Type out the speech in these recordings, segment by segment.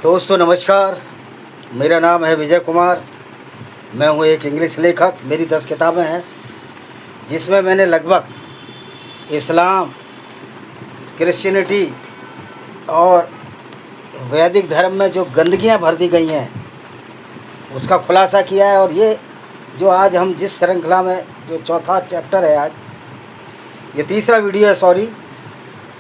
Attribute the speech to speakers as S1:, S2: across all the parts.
S1: दोस्तों नमस्कार। मेरा नाम है विजय कुमार। मैं हूँ एक इंग्लिश लेखक। मेरी 10 किताबें हैं जिसमें मैंने लगभग इस्लाम, क्रिश्चियनिटी और वैदिक धर्म में जो गंदगियाँ भर दी गई हैं उसका खुलासा किया है। और ये जो आज हम जिस श्रृंखला में जो चौथा चैप्टर है, आज ये तीसरा वीडियो है, सॉरी,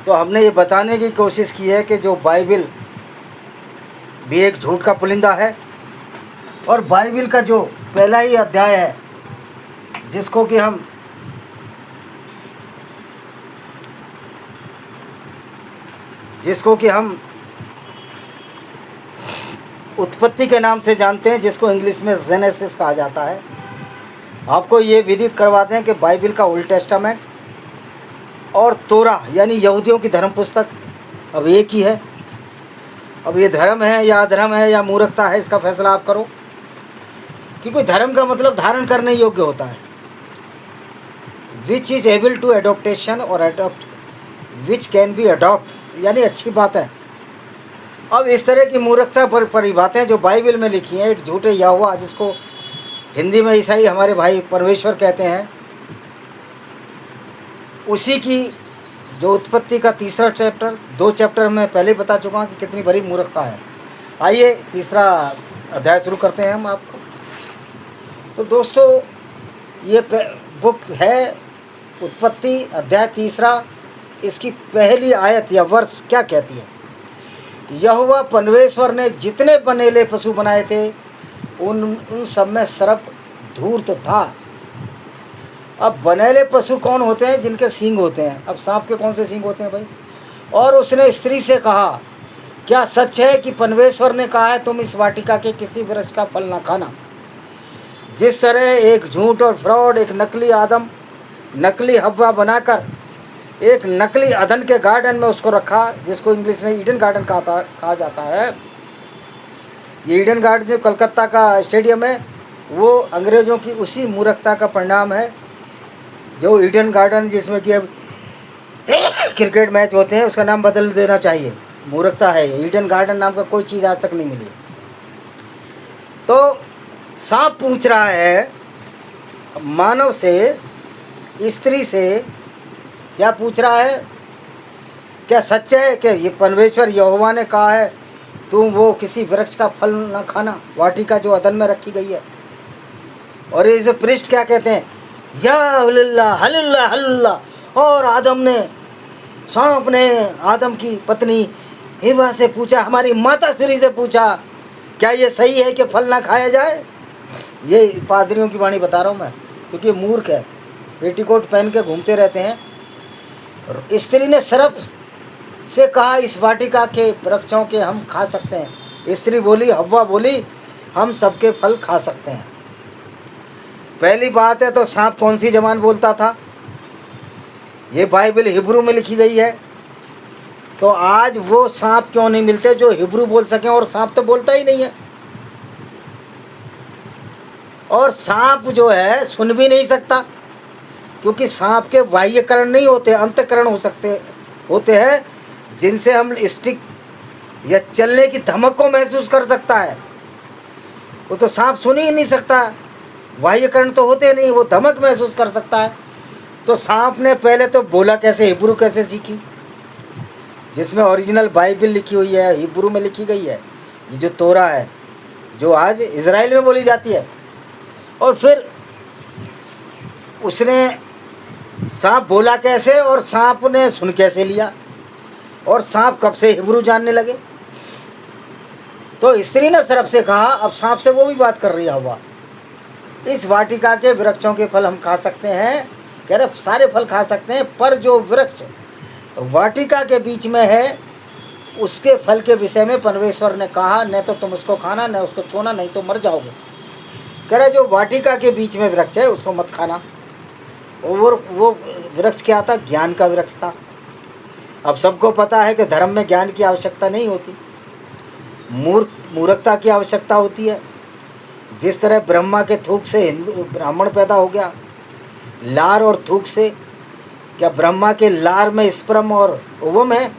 S1: तो हमने ये बताने की कोशिश की है कि जो बाइबिल भी एक झूठ का पुलिंदा है और बाइबिल का जो पहला ही अध्याय है जिसको कि हम उत्पत्ति के नाम से जानते हैं, जिसको इंग्लिश में जेनेसिस कहा जाता है। आपको ये विदित करवाते हैं कि बाइबिल का ओल्ड टेस्टामेंट और तोरा यानी यहूदियों की धर्म पुस्तक अब एक ही है। अब ये धर्म है या अधर्म है या मूर्खता है, इसका फैसला आप करो। कि कोई धर्म का मतलब धारण करने योग्य होता है, which is able to adaptation और adopt which can be adopt, यानी अच्छी बात है। अब इस तरह की मूर्खता पर परी बातें जो बाइबल में लिखी हैं, एक झूठे यहोवा, जिसको हिंदी में ईसाई हमारे भाई परमेश्वर कहते हैं, उसी की जो उत्पत्ति का तीसरा चैप्टर, 2 चैप्टर में पहले बता चुका हूँ कि कितनी बड़ी मूर्खता है। आइए तीसरा अध्याय शुरू करते हैं हम आपको। तो दोस्तों ये बुक है उत्पत्ति अध्याय तीसरा। इसकी पहली आयत या वर्ष क्या कहती है? यहोवा परमेश्वर ने जितने बनेले पशु बनाए थे उन सब में सर्प धूर्त था। अब बनेले पशु कौन होते हैं? जिनके सींग होते हैं। अब सांप के कौन से सींग होते हैं भाई? और उसने स्त्री से कहा, क्या सच है कि परमेश्वर ने कहा है तुम इस वाटिका के किसी वृक्ष का फल ना खाना? जिस तरह एक झूठ और फ्रॉड, एक नकली आदम, नकली हव्वा बनाकर एक नकली अदन के गार्डन में उसको रखा, जिसको इंग्लिश में ईडन गार्डन कहा जाता है। ये ईडन गार्डन जो कलकत्ता का स्टेडियम है, वो अंग्रेज़ों की उसी मूर्खता का परिणाम है। जो ईडन गार्डन जिसमें कि अब क्रिकेट मैच होते हैं, उसका नाम बदल देना चाहिए। मूर्खता है। ईडन गार्डन नाम का कोई चीज़ आज तक नहीं मिली। तो सांप पूछ रहा है मानव से, स्त्री से, क्या पूछ रहा है? क्या सच है कि ये परमेश्वर यहोवा ने कहा है तुम वो किसी वृक्ष का फल न खाना, वाटिका जो अदन में रखी गई है? और इस पृष्ठ क्या कहते हैं? या हल्ला हल्ला हल्ला। और सांप ने आदम की पत्नी हिवा से पूछा, हमारी माता श्री से पूछा, क्या ये सही है कि फल ना खाया जाए? ये पादरियों की वाणी बता रहा हूँ मैं, क्योंकि मूर्ख है, पेटीकोट पहन के घूमते रहते हैं। स्त्री ने सर्प से कहा, इस वाटिका के वृक्षों के हम खा सकते हैं? स्त्री बोली, हव्वा बोली, हम सबके फल खा सकते हैं। पहली बात है तो सांप कौन सी ज़बान बोलता था? ये बाइबल हिब्रू में लिखी गई है। तो आज वो सांप क्यों नहीं मिलते जो हिब्रू बोल सकें? और सांप तो बोलता ही नहीं है। और सांप जो है सुन भी नहीं सकता, क्योंकि सांप के बाह्यकरण नहीं होते, अंतःकरण होते हैं, जिनसे हम स्टिक या चलने की धमक को महसूस कर सकता है। वो तो सांप सुन ही नहीं सकता, बाह्यकरण तो होते नहीं, वो धमक महसूस कर सकता है। तो सांप ने पहले तो बोला कैसे, हिब्रू कैसे सीखी? जिसमें ओरिजिनल बाइबल लिखी हुई है, हिब्रू में लिखी गई है, ये जो तोरा है, जो आज इज़राइल में बोली जाती है। और फिर उसने सांप बोला कैसे और सांप ने सुन कैसे लिया? और सांप कब से हिब्रू जानने लगे? तो स्त्री ने सर्प से कहा, अब सांप से वो भी बात कर रही है हवा, इस वाटिका के वृक्षों के फल हम खा सकते हैं? कह रहे सारे फल खा सकते हैं, पर जो वृक्ष वाटिका के बीच में है उसके फल के विषय में परमेश्वर ने कहा, न तो तुम उसको खाना न उसको छूना, नहीं तो मर जाओगे। कह रहे जो वाटिका के बीच में वृक्ष है उसको मत खाना। और वो वृक्ष क्या था? ज्ञान का वृक्ष था। अब सबको पता है कि धर्म में ज्ञान की आवश्यकता नहीं होती, मूर्खता की आवश्यकता होती है। जिस तरह ब्रह्मा के थूक से ब्राह्मण पैदा हो गया, लार और थूक से, क्या ब्रह्मा के लार में स्पर्म और ओवम है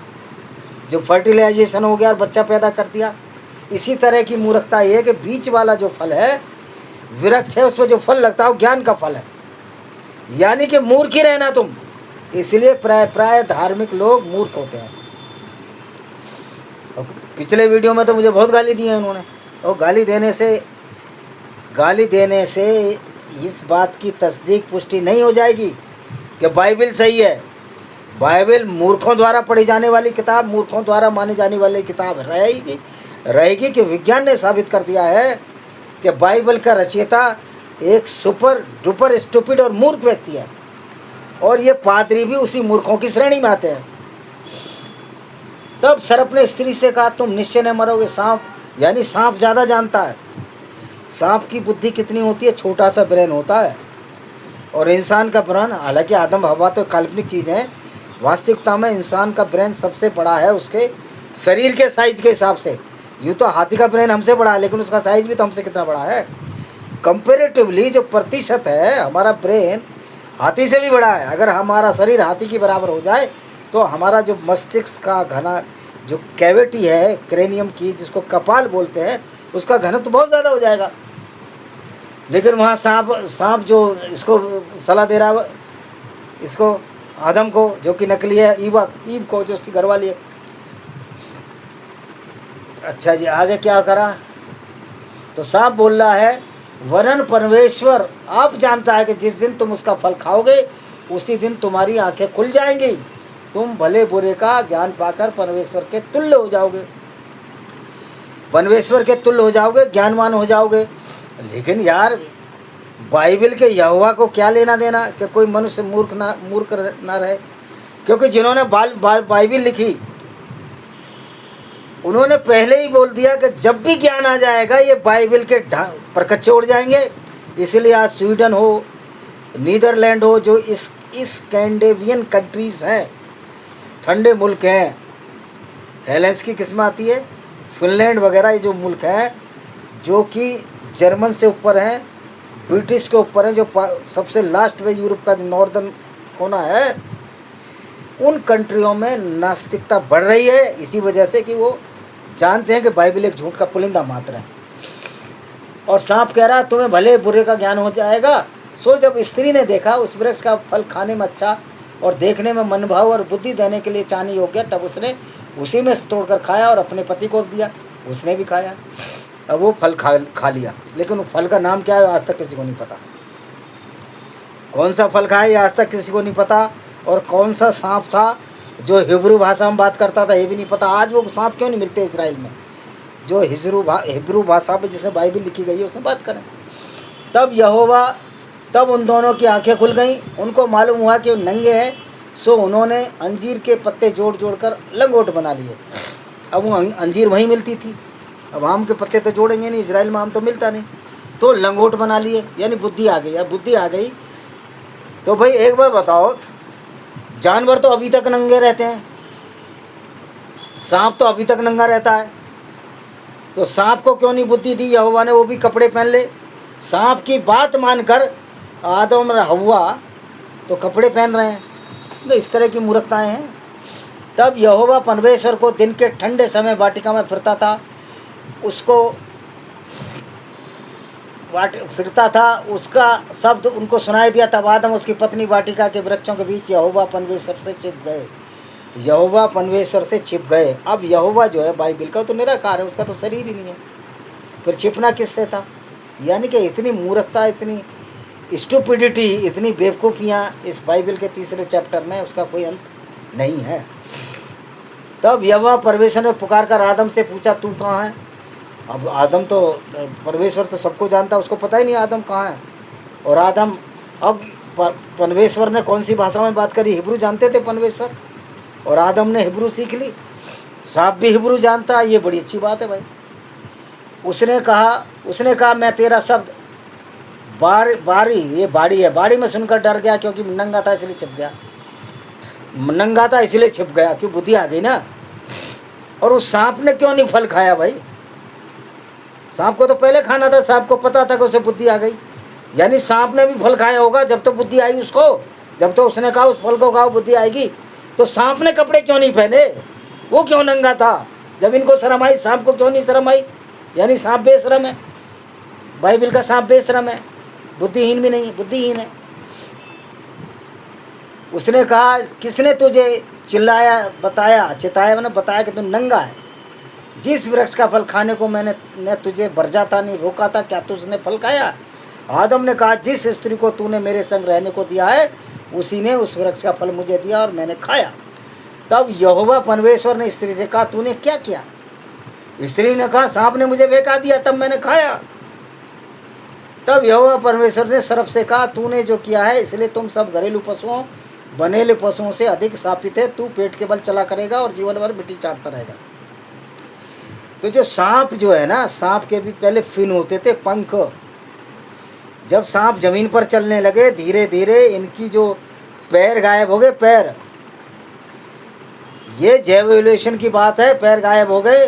S1: जो फर्टिलाइजेशन हो गया और बच्चा पैदा कर दिया? इसी तरह की मूर्खता ये है कि बीच वाला जो फल है, वृक्ष है, उसमें जो फल लगता है वो ज्ञान का फल है, यानी कि मूर्ख ही रहना तुम। इसलिए प्राय धार्मिक लोग मूर्ख होते हैं। और पिछले वीडियो में तो मुझे बहुत गाली दी है उन्होंने, और गाली देने से इस बात की तस्दीक पुष्टि नहीं हो जाएगी कि बाइबल सही है। बाइबल मूर्खों द्वारा पढ़ी जाने वाली किताब, मूर्खों द्वारा मानी जाने वाली किताब रहेगी कि विज्ञान ने साबित कर दिया है कि बाइबल का रचयिता एक सुपर डुपर स्टूपिड और मूर्ख व्यक्ति है, और ये पादरी भी उसी मूर्खों की श्रेणी में आते हैं। तब सर्प ने स्त्री से कहा, तुम निश्चय न मरोगे। सांप, यानी सांप ज़्यादा जानता है। सांप की बुद्धि कितनी होती है? छोटा सा ब्रेन होता है। और इंसान का ब्रेन, हालांकि आदम हवा तो काल्पनिक चीज़ है, वास्तविकता में इंसान का ब्रेन सबसे बड़ा है उसके शरीर के साइज के हिसाब से। यूँ तो हाथी का ब्रेन हमसे बड़ा है, लेकिन उसका साइज भी तो हमसे कितना बड़ा है। कंपेरेटिवली जो प्रतिशत है, हमारा ब्रेन हाथी से भी बड़ा है। अगर हमारा शरीर हाथी के बराबर हो जाए तो हमारा जो मस्तिष्क का घना जो कैविटी है क्रेनियम की, जिसको कपाल बोलते हैं, उसका घनत्व तो बहुत ज़्यादा हो जाएगा। लेकिन वहाँ सांप जो इसको सलाह दे रहा है, इसको आदम को, जो कि नकली है, ईव को जो उसकी घरवाली है। अच्छा जी, आगे क्या करा? तो सांप बोल रहा है, वरन परमेश्वर आप जानता है कि जिस दिन तुम उसका फल खाओगे उसी दिन तुम्हारी आंखें खुल जाएंगी, तुम भले बुरे का ज्ञान पाकर परमेश्वर के तुल्य हो जाओगे, परमेश्वर के तुल्य हो जाओगे, ज्ञानवान हो जाओगे। लेकिन यार, बाइबल के यहोवा को क्या लेना देना कि कोई मनुष्य मूर्ख ना रहे? क्योंकि जिन्होंने बाइबल लिखी उन्होंने पहले ही बोल दिया कि जब भी ज्ञान आ जाएगा ये बाइबल के परकच्चे उड़ जाएंगे। इसलिए आज स्वीडन हो, नीदरलैंड हो, जो इस स्कैंडिनेवियन कंट्रीज़ हैं, ठंडे मुल्क हैं, हेलेंस्की किस्म आती है, फिनलैंड वगैरह, ये जो मुल्क हैं जो कि जर्मन से ऊपर हैं, ब्रिटिश के ऊपर हैं, जो सबसे लास्ट में यूरोप का जो नॉर्दर्न कोना है, उन कंट्रियों में नास्तिकता बढ़ रही है। इसी वजह से कि वो जानते हैं कि बाइबल एक झूठ का पुलिंदा मात्र है। और सांप कह रहा, तुम्हें भले बुरे का ज्ञान हो जाएगा। सो जब स्त्री ने देखा उस वृक्ष का फल खाने में अच्छा और देखने में मनभाव और बुद्धि देने के लिए चाहने योग्य, तब उसने उसी में से तोड़कर खाया और अपने पति को दिया, उसने भी खाया। अब वो फल खा लिया, लेकिन वो फल का नाम क्या है आज तक किसी को नहीं पता। कौन सा फल खाया ये आज तक किसी को नहीं पता। और कौन सा सांप था जो हिब्रू भाषा में बात करता था ये भी नहीं पता। आज वो सांप क्यों नहीं मिलते इजराइल में, जो हिब्रू भाषा में जिसे बाइबल लिखी गई है उसमें बात करें। तब उन दोनों की आंखें खुल गईं, उनको मालूम हुआ कि वो नंगे हैं। सो उन्होंने अंजीर के पत्ते जोड़ कर लंगोट बना लिए। अब वो अंजीर वहीं मिलती थी, अब आम के पत्ते तो जोड़ेंगे नहीं, इजराइल में आम तो मिलता नहीं, तो लंगोट बना लिए, यानी बुद्धि आ गई। अब बुद्धि आ गई तो भाई एक बार बताओ, जानवर तो अभी तक नंगे रहते हैं, सांप तो अभी तक नंगा रहता है, तो सांप को क्यों नहीं बुद्धि दी यहोवा ने? वो भी कपड़े पहन ले। सांप की बात मानकर आदम और हव्वा तो कपड़े पहन रहे हैं। तो इस तरह की मूर्खताएं हैं। तब यहोवा परमेश्वर को दिन के ठंडे समय वाटिका में फिरता था, उसका शब्द उनको सुनाई दिया। तब आदम उसकी पत्नी वाटिका के वृक्षों के बीच यहोवा परमेश्वर से छिप गए। अब यहोवा जो है बाइबल का तो निराकार है, उसका तो शरीर ही नहीं है, फिर छिपना किससे था? यानी कि इतनी मूर्खता, इतनी स्टूपिडिटी, इतनी बेवकूफ़ियाँ इस बाइबल के तीसरे चैप्टर में, उसका कोई अंत नहीं है। तब यहोवा परमेश्वर ने पुकार कर आदम से पूछा, तू कहाँ है? अब आदम तो, परमेश्वर तो सबको जानता, उसको पता ही नहीं आदम कहाँ है। और आदम, अब परमेश्वर ने कौन सी भाषा में बात करी? हिब्रू जानते थे परमेश्वर, और आदम ने हिब्रू सीख ली। सांप भी हिब्रू जानता है, ये बड़ी अच्छी बात है भाई। उसने कहा मैं तेरा शब्द बाड़ी में सुनकर डर गया, क्योंकि नंगा था इसलिए छिप गया, क्यों? बुद्धि आ गई ना। और उस सांप ने क्यों नहीं फल खाया भाई? सांप को तो पहले खाना था, सांप को पता था कि उसे बुद्धि आ गई। यानी सांप ने भी फल खाया होगा जब तो बुद्धि आई उसको, जब तो उसने कहा उस फल को खाओ बुद्धि आएगी। तो सांप ने कपड़े क्यों नहीं पहने? वो क्यों नंगा था? जब इनको शर्म आई, सांप को क्यों नहीं शर्म आई? यानी सांप बेशरम है, बाइबल का सांप बेशरम है, बुद्धिहीन भी नहीं है, बुद्धिहीन है। उसने कहा किसने तुझे चिल्लाया, बताया, चिताया, मैंने बताया कि तू नंगा है। जिस वृक्ष का फल खाने को मैंने तुझे बरजा था, नहीं रोका था, क्या तुझने फल खाया? आदम ने कहा जिस स्त्री को तूने मेरे संग रहने को दिया है उसी ने उस वृक्ष का फल मुझे दिया और मैंने खाया। तब यहोवा परमेश्वर ने स्त्री से कहा तूने क्या किया? स्त्री ने कहा सांप ने मुझे बहका दिया तब मैंने खाया। तब यहोवा परमेश्वर ने सर्प से कहा तूने जो किया है इसलिए तुम सब घरेलू पशुओं, बनेले पशुओं से अधिक शापित है। तू पेट के बल चला करेगा और जीवन भर मिट्टी चाटता रहेगा। तो जो सांप जो है ना, सांप के भी पहले फिन होते थे, पंख। जब सांप जमीन पर चलने लगे धीरे धीरे इनकी जो पैर गायब हो गए, पैर, ये जैव एवोल्यूशन की बात है, पैर गायब हो गए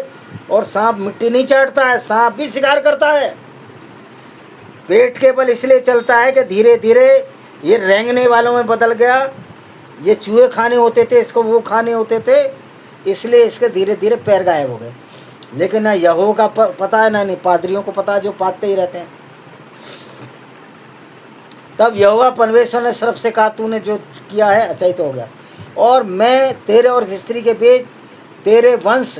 S1: और सांप मिट्टी नहीं चाटता है, सांप भी शिकार करता है। पेट के बल इसलिए चलता है कि धीरे धीरे ये रेंगने वालों में बदल गया। ये चूहे खाने होते थे, इसको वो खाने होते थे, इसलिए इसके धीरे धीरे पैर गायब हो गए। लेकिन ना यहोवा का पता है ना नहीं पादरियों को पता है, जो पादते ही रहते हैं। तब यहोवा परमेश्वर ने सर्प से कहा तूने जो किया है अचयित हो गया, और मैं तेरे और इस स्त्री के बीच, तेरे वंश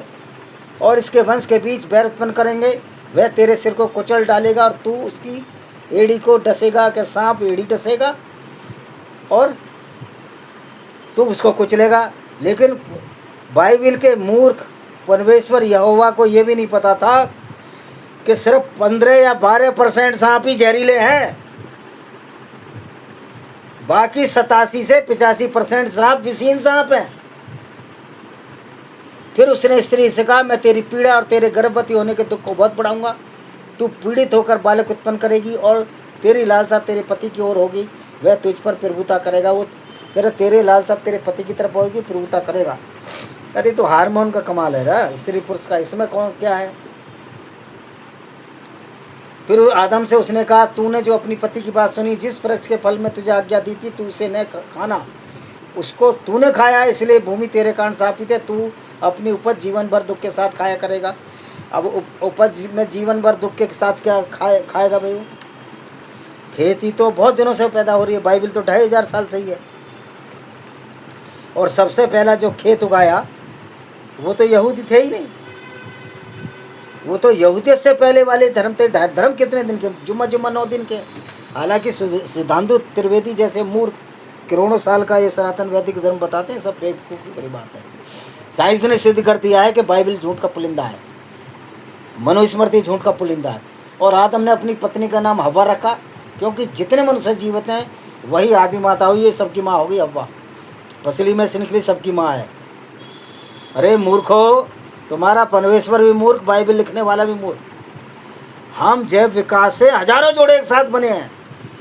S1: और इसके वंश के बीच बैर उत्पन्न करेंगे। वह तेरे सिर को कुचल डालेगा और तू उसकी एड़ी को डसेगा। कि सांप एड़ी डसेगा और तू उसको कुचलेगा। लेकिन बाइबल के मूर्ख परमेश्वर यहोवा को यह भी नहीं पता था कि सिर्फ 15 या 12% सांप ही जहरीले हैं, बाकी 87 से 85% सांप विषहीन सांप हैं। फिर उसने स्त्री से कहा मैं तेरी पीड़ा और तेरे गर्भवती होने के दुख को बहुत बढ़ाऊंगा। तू पीड़ित होकर बालक उत्पन्न करेगी और तेरी लालसा तेरे पति की ओर होगी, वह तुझ पर प्रभुता करेगा। वो कह रहे तेरे लालसा तेरे पति की तरफ होगी, प्रभुता करेगा। अरे तो हार्मोन का कमाल है ना स्त्री पुरुष का, इसमें कौन क्या है? फिर आदम से उसने कहा तूने जो अपनी पति की बात सुनी, जिस वृक्ष के फल में तुझे आज्ञा दी थी तू उसे न खाना, उसको तूने खाया, इसलिए भूमि तेरे कारण शापित है। तू अपनी उपज जीवन भर दुख के साथ खाया करेगा। अब उपज में जीवन भर दुख के साथ क्या खाएगा भाई? खेती तो बहुत दिनों से पैदा हो रही है, बाइबल तो 2500 साल से ही है। और सबसे पहला जो खेत उगाया वो तो यहूदी थे ही नहीं, वो तो यहूदियत से पहले वाले धर्म थे। धर्म कितने दिन के? जुम्मा 9 दिन के। हालांकि सिद्धांतु त्रिवेदी जैसे मूर्ख करोड़ों साल का ये सनातन वैदिक धर्म बताते हैं, सब बेवकूफ़ी की बड़ी बात है। साइंस ने सिद्ध कर दिया है कि बाइबल झूठ का पुलिंदा है, मनुस्मृति झूठ का पुलिंदा है। और आदम ने अपनी पत्नी का नाम हव्वा रखा, क्योंकि जितने मनुष्य जीवित हैं वही आदि माता हुई है, सबकी माँ होगी हव्वा। पसली में से निकली सबकी माँ है। अरे मूर्खो, तुम्हारा परमेश्वर भी मूर्ख, बाइबल लिखने वाला भी मूर्ख। हम जैव विकास से हजारों जोड़े एक साथ बने हैं।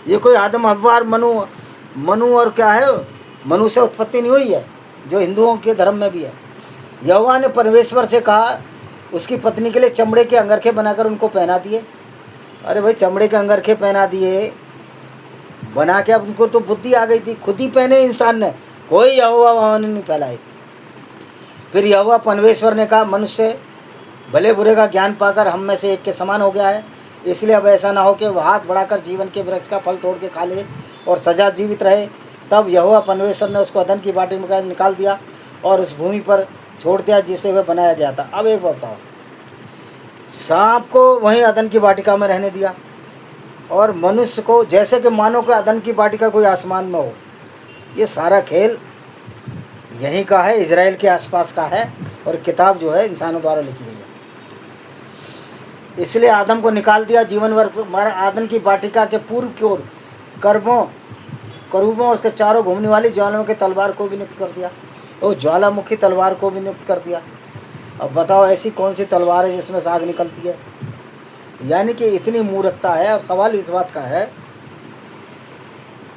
S1: ये कोई आदम हव्वा और मनु और क्या है, मनु से उत्पत्ति नहीं हुई है, जो हिंदुओं के धर्म में भी है। यहोवा ने परमेश्वर से कहा उसकी पत्नी के लिए चमड़े के अंगरखे बनाकर उनको पहना दिए। अरे भाई चमड़े के अंगरखे पहना दिए बना के, अब उनको तो बुद्धि आ गई थी, खुद ही पहने इंसान ने, कोई यहोवा वहाँ ने नहीं फैलाई। फिर यहोवा परमेश्वर ने कहा मनुष्य भले बुरे का ज्ञान पाकर हम में से एक के समान हो गया है, इसलिए अब ऐसा ना हो कि वह हाथ बढ़ाकर जीवन के वृक्ष का फल तोड़ के खा ले और सजा जीवित रहे। तब यहोवा परमेश्वर ने उसको अदन की बाटी में निकाल दिया और उस भूमि पर छोड़ दिया जिसे वह बनाया गया था। अब एक बात बताओ, सांप को वहीं अदन की वाटिका में रहने दिया और मनुष्य को जैसे कि मानो कि अदन की वाटिका कोई आसमान में हो। ये सारा खेल यहीं का है, इजराइल के आसपास का है, और किताब जो है इंसानों द्वारा लिखी गई है। इसलिए आदम को निकाल दिया जीवन भर। हमारा आदम की वाटिका के पूर्व की ओर करूबों और उसके चारों घूमने वाली ज्वालामुखी तलवार को भी नियुक्त कर दिया, और ज्वालामुखी तलवार को भी नियुक्त कर दिया। अब बताओ ऐसी कौन सी तलवार है जिसमें से आग निकलती है? यानी कि इतनी मूर्खता है। और सवाल इस बात का है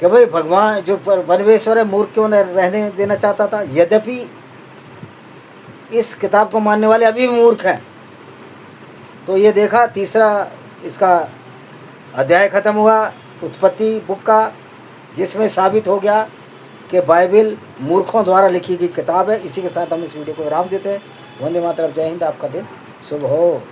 S1: कि भाई भगवान जो परमेश्वर है मूर्ख क्यों नहीं रहने देना चाहता था? यद्यपि इस किताब को मानने वाले अभी भी मूर्ख हैं। तो ये देखा, तीसरा इसका अध्याय ख़त्म हुआ उत्पत्ति बुक का, जिसमें साबित हो गया कि बाइबल मूर्खों द्वारा लिखी गई किताब है। इसी के साथ हम इस वीडियो को विराम देते हैं। वंदे मातरम, जय हिंद, आपका दिन शुभ हो।